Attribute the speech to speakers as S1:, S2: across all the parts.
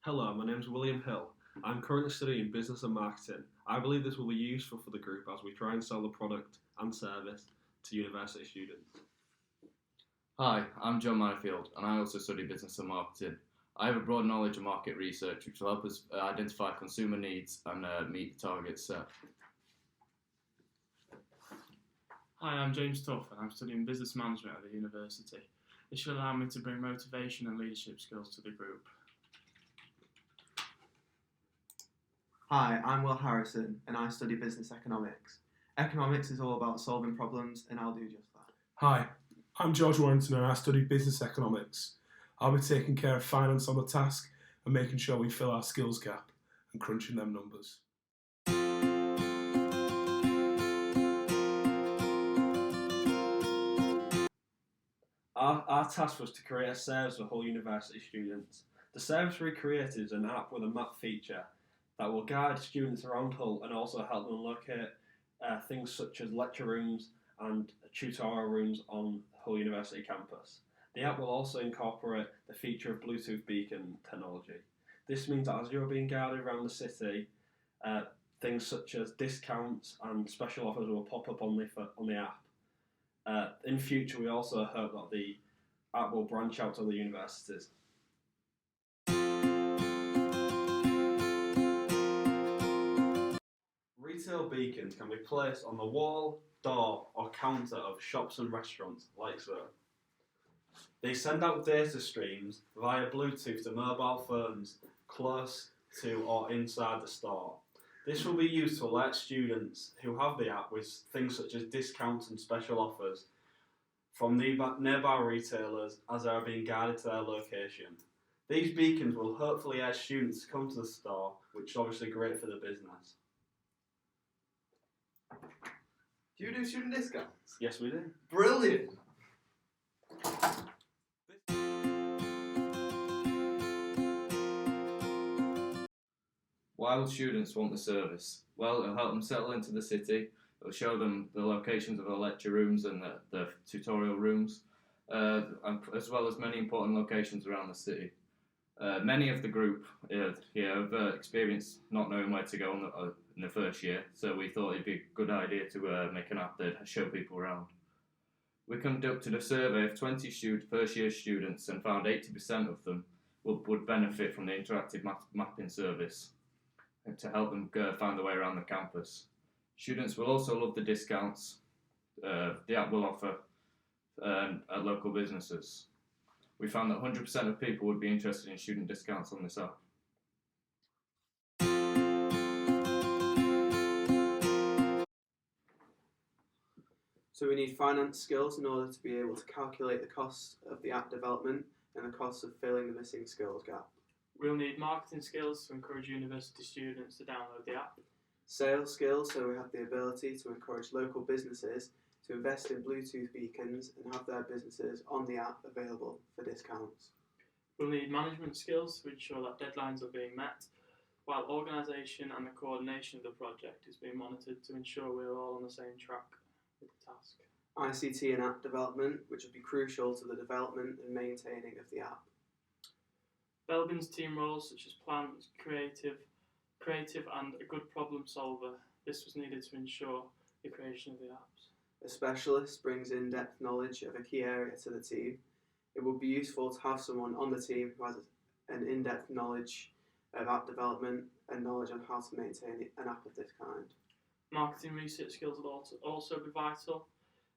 S1: Hello, my name is William Hill. I'm currently studying business and marketing. I believe this will be useful for the group as we try and sell the product and service to university students.
S2: Hi, I'm John Myfield and I also study business and marketing. I have a broad knowledge of market research which will help us identify consumer needs and meet the targets set.
S3: Hi, I'm James Tuff and I'm studying business management at the university. This should allow me to bring motivation and leadership skills to the group.
S4: Hi, I'm Will Harrison and I study business economics. Economics is all about solving problems and I'll do just that.
S5: Hi, I'm George Warrington and I study business economics. I'll be taking care of finance on the task and making sure we fill our skills gap and crunching them numbers.
S1: Our task was to create a service for whole university students. The service we created is an app with a map feature that will guide students around Hull and also help them locate things such as lecture rooms and tutorial rooms on Hull University campus. The app will also incorporate the feature of Bluetooth beacon technology. This means that as you're being guided around the city, things such as discounts and special offers will pop up on the app. In future, we also hope that the app will branch out to other universities. Retail beacons can be placed on the wall, door or counter of shops and restaurants, like so. They send out data streams via Bluetooth to mobile phones close to or inside the store. This will be used to alert students who have the app with things such as discounts and special offers from nearby retailers as they are being guided to their location. These beacons will hopefully urge students to come to the store, which is obviously great for the business.
S4: Do you do student discounts?
S1: Yes, we do.
S4: Brilliant!
S2: Why will students want the service? Well, it'll help them settle into the city, it'll show them the locations of the lecture rooms and the tutorial rooms, as well as many important locations around the city. Many of the group here have experienced not knowing where to go in the first year, so we thought it'd be a good idea to make an app that show people around. We conducted a survey of 20 first year students and found 80% of them would benefit from the interactive mapping service to help them find their way around the campus. Students will also love the discounts the app will offer at local businesses. We found that 100% of people would be interested in student discounts on this app.
S4: So we need finance skills in order to be able to calculate the cost of the app development and the cost of filling the missing skills gap.
S3: We'll need marketing skills to encourage university students to download the app.
S4: Sales skills, so we have the ability to encourage local businesses to invest in Bluetooth beacons and have their businesses on the app available for discounts.
S3: We'll need management skills to ensure that deadlines are being met, while organisation and the coordination of the project is being monitored to ensure we're all on the same track with the task.
S4: ICT and app development, which will be crucial to the development and maintaining of the app.
S3: Belbin's team roles such as plans, creative and a good problem solver. This was needed to ensure the creation of the apps.
S4: A specialist brings in-depth knowledge of a key area to the team. It would be useful to have someone on the team who has an in-depth knowledge of app development and knowledge on how to maintain an app of this kind.
S3: Marketing research skills will also be vital.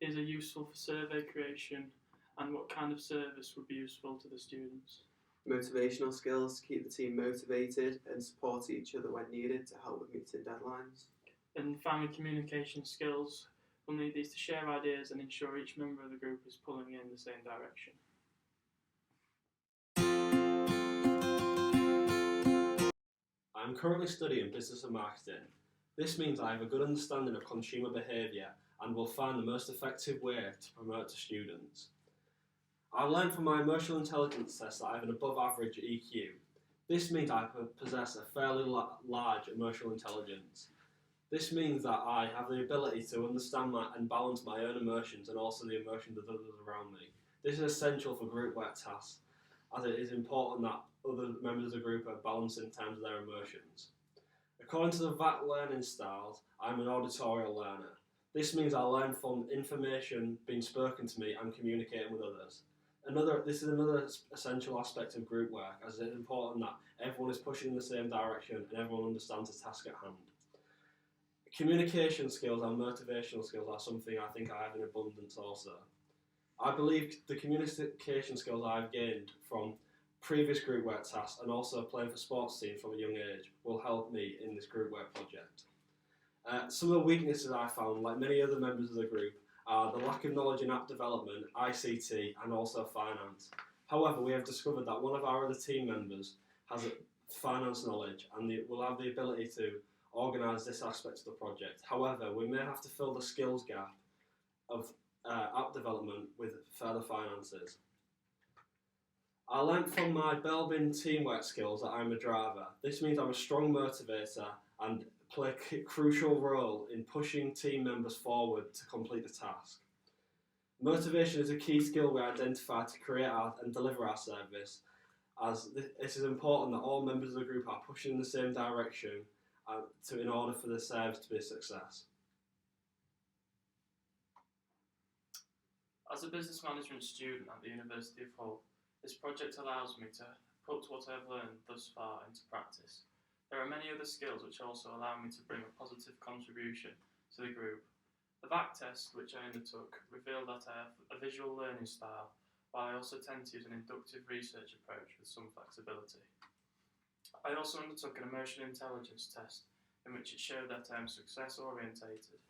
S3: These are useful for survey creation and what kind of service would be useful to the students.
S4: Motivational skills to keep the team motivated and support each other when needed to help with meeting deadlines.
S3: And finally, communication skills. We'll need these to share ideas and ensure each member of the group is pulling in the same direction.
S1: I'm currently studying business and marketing. This means I have a good understanding of consumer behaviour and will find the most effective way to promote to students. I learned from my emotional intelligence test that I have an above average EQ. This means I possess a fairly large emotional intelligence. This means that I have the ability to understand and balance my own emotions and also the emotions of others around me. This is essential for group work tasks as it is important that other members of the group are balanced in terms of their emotions. According to the VAT learning styles, I'm an auditorial learner. This means I learn from information being spoken to me and communicating with others. This is another essential aspect of group work, as it is important that everyone is pushing in the same direction and everyone understands the task at hand. Communication skills and motivational skills are something I think I have in abundance also. I believe the communication skills I've gained from previous group work tasks and also playing for sports teams from a young age will help me in this group work project. Some of the weaknesses I found, like many other members of the group, are the lack of knowledge in app development, ICT and also finance. However, we have discovered that one of our other team members has finance knowledge and will have the ability to organise this aspect of the project. However, we may have to fill the skills gap of app development with further finances. I learnt from my Belbin teamwork skills that I'm a driver. This means I'm a strong motivator and play a crucial role in pushing team members forward to complete the task. Motivation is a key skill we identify to create and deliver our service, as it is important that all members of the group are pushing in the same direction in order for the service to be a success.
S3: As a business management student at the University of Hull, this project allows me to put what I've learned thus far into practice. There are many other skills which also allow me to bring a positive contribution to the group. The VAC test, which I undertook, revealed that I have a visual learning style, while I also tend to use an inductive research approach with some flexibility. I also undertook an emotional intelligence test, in which it showed that I am success orientated.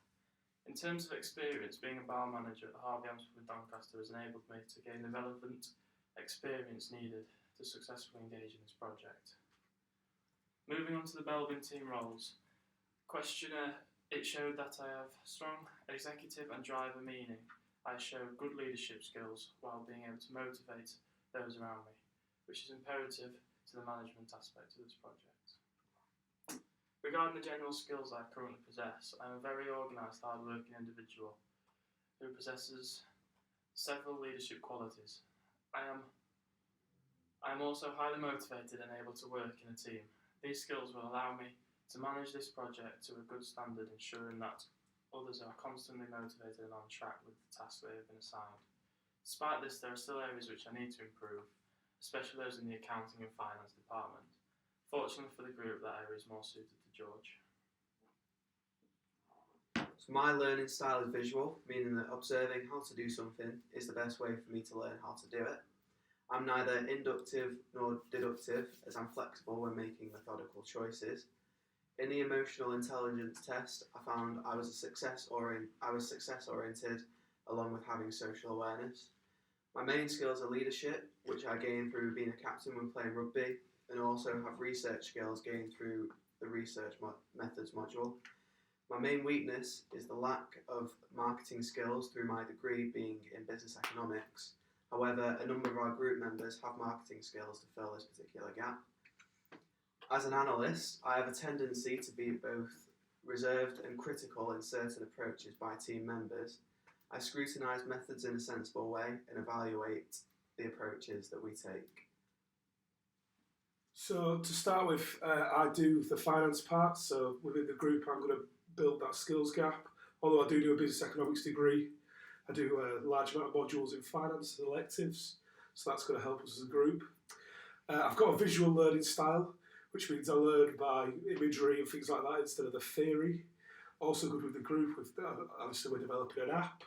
S3: In terms of experience, being a bar manager at Harvey Amsford with Doncaster has enabled me to gain the relevant experience needed to successfully engage in this project. Moving on to the Belbin team roles. Questionnaire, it showed that I have strong executive and driver meaning. I show good leadership skills while being able to motivate those around me, which is imperative to the management aspect of this project. Regarding the general skills I currently possess, I am a very organised, hard-working individual who possesses several leadership qualities. I am also highly motivated and able to work in a team. These skills will allow me to manage this project to a good standard, ensuring that others are constantly motivated and on track with the tasks they have been assigned. Despite this, there are still areas which I need to improve, especially those in the accounting and finance department. Fortunately for the group, that area is more suited to George.
S4: So my learning style is visual, meaning that observing how to do something is the best way for me to learn how to do it. I'm neither inductive nor deductive, as I'm flexible when making methodical choices. In the emotional intelligence test, I found I was success oriented, along with having social awareness. My main skills are leadership, which I gained through being a captain when playing rugby, and also have research skills gained through the research methods module. My main weakness is the lack of marketing skills through my degree being in business economics. However, a number of our group members have marketing skills to fill this particular gap. As an analyst, I have a tendency to be both reserved and critical in certain approaches by team members. I scrutinise methods in a sensible way and evaluate the approaches that we take.
S5: So to start with, I do the finance part. So within the group, I'm going to build that skills gap. Although I do a business economics degree, I do a large amount of modules in finance and electives. So that's going to help us as a group. I've got a visual learning style, which means I learn by imagery and things like that instead of the theory. Also good with the group, obviously we're developing an app.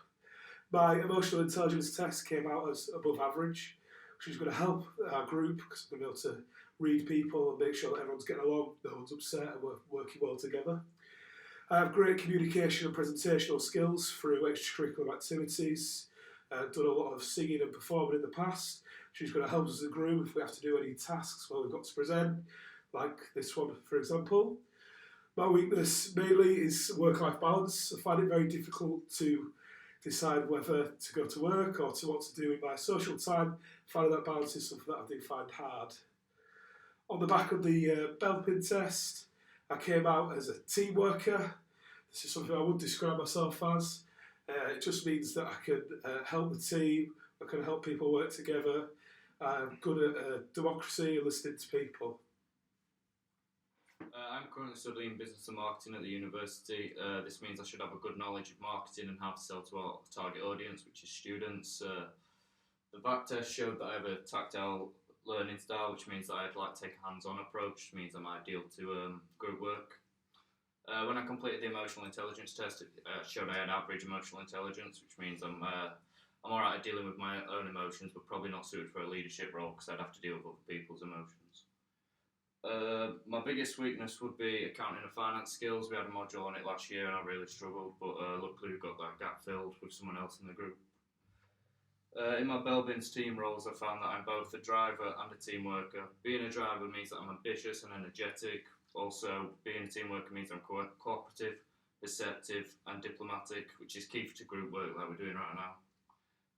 S5: My emotional intelligence test came out as above average, which is going to help our group because I'm going to be able to read people and make sure that everyone's getting along, no one's upset and we're working well together. I have great communication and presentational skills through extracurricular activities. Done a lot of singing and performing in the past, which is going to help us as a group if we have to do any tasks where we've got to present, like this one, for example. My weakness mainly is work-life balance. I find it very difficult to decide whether to go to work or to what to do in my social time. Finding that balance is something that I do find hard. On the back of the Belpin test, I came out as a team worker. This is something I would describe myself as. It just means that I can help the team, I can help people work together. good at democracy and listening to people.
S2: I'm currently studying business and marketing at the university. This means I should have a good knowledge of marketing and how to sell to our target audience, which is students. The back test showed that I have a tactile learning style, which means that I'd like to take a hands-on approach, which means I'm ideal to group work. When I completed the emotional intelligence test, it showed I had average emotional intelligence, which means I'm alright at dealing with my own emotions, but probably not suited for a leadership role because I'd have to deal with other people's emotions. My biggest weakness would be accounting and finance skills. We had a module on it last year and I really struggled, but luckily we got that gap filled with someone else in the group. In my Belbins team roles, I found that I'm both a driver and a team worker. Being a driver means that I'm ambitious and energetic. Also, being a team worker means I'm cooperative, perceptive and diplomatic, which is key to group work like we're doing right now.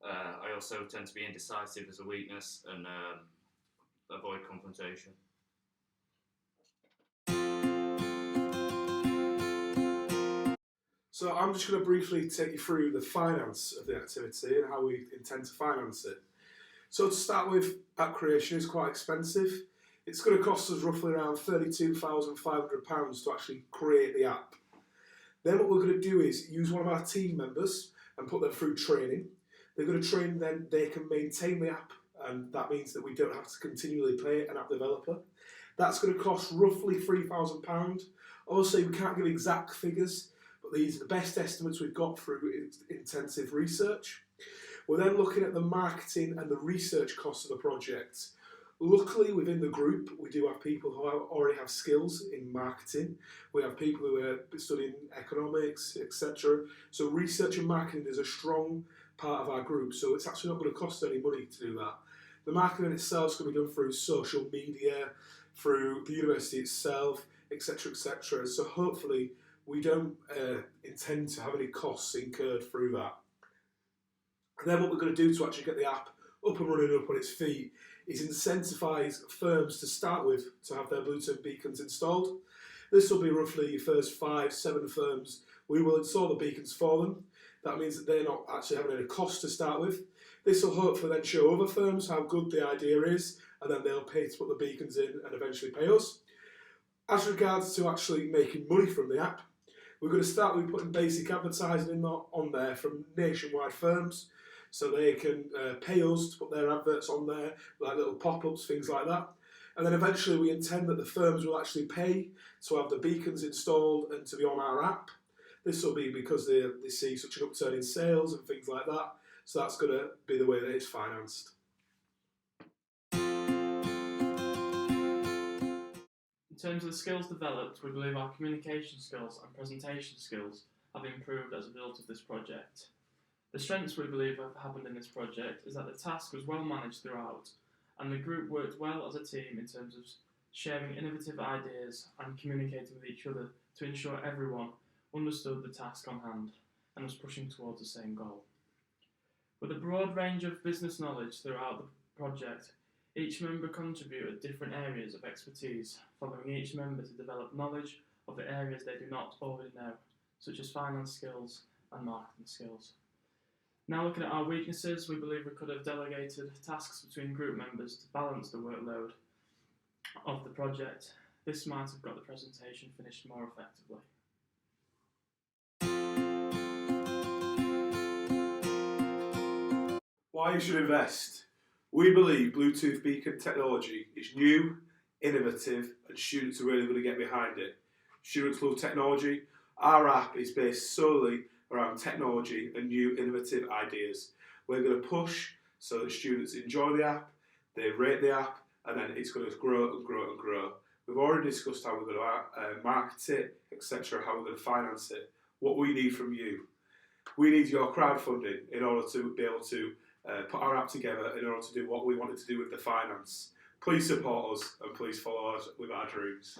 S2: I also tend to be indecisive as a weakness and avoid confrontation.
S5: So I'm just going to briefly take you through the finance of the activity and how we intend to finance it. So to start with, app creation is quite expensive. It's going to cost us roughly around £32,500 to actually create the app. Then what we're going to do is use one of our team members and put them through training. They're going to train, then they can maintain the app, and that means that we don't have to continually pay an app developer. That's going to cost roughly £3,000. Obviously, we can't give exact figures, but these are the best estimates we've got through intensive research. We're then looking at the marketing and the research costs of the project. Luckily, within the group, we do have people who already have skills in marketing. We have people who are studying economics, etc. So research and marketing is a strong part of our group, so it's actually not going to cost any money to do that. The marketing itself is going to be done through social media, through the university itself, etc., etc. So hopefully we don't intend to have any costs incurred through that. And then what we're going to do to actually get the app up and running, up on its feet, is incentivise firms to start with to have their Bluetooth beacons installed. This will be roughly your first 5-7 firms. We will install the beacons for them. That means that they're not actually having any cost to start with. This will hopefully then show other firms how good the idea is, and then they'll pay to put the beacons in and eventually pay us. As regards to actually making money from the app, we're going to start with putting basic advertising on there from nationwide firms, so they can pay us to put their adverts on there, like little pop-ups, things like that. And then eventually we intend that the firms will actually pay to have the beacons installed and to be on our app. This will be because they see such an upturn in sales and things like that. So that's going to be the way that it's financed.
S3: In terms of the skills developed, we believe our communication skills and presentation skills have improved as a result of this project. The strengths we believe have happened in this project is that the task was well managed throughout, and the group worked well as a team in terms of sharing innovative ideas and communicating with each other to ensure everyone understood the task on hand and was pushing towards the same goal. With a broad range of business knowledge throughout the project, each member contributed different areas of expertise, following each member to develop knowledge of the areas they do not already know, such as finance skills and marketing skills. Now looking at our weaknesses, we believe we could have delegated tasks between group members to balance the workload of the project. This might have got the presentation finished more effectively.
S5: Why you should invest? We believe Bluetooth beacon technology is new, innovative, and students are really going to get behind it. Students love technology. Our app is based solely around technology and new innovative ideas. We're going to push so that students enjoy the app, they rate the app, and then it's going to grow and grow and grow. We've already discussed how we're going to market it, etc., how we're going to finance it. What we need from you. We need your crowdfunding in order to be able to put our app together in order to do what we wanted to do with the finance. Please support us and please follow us with our dreams.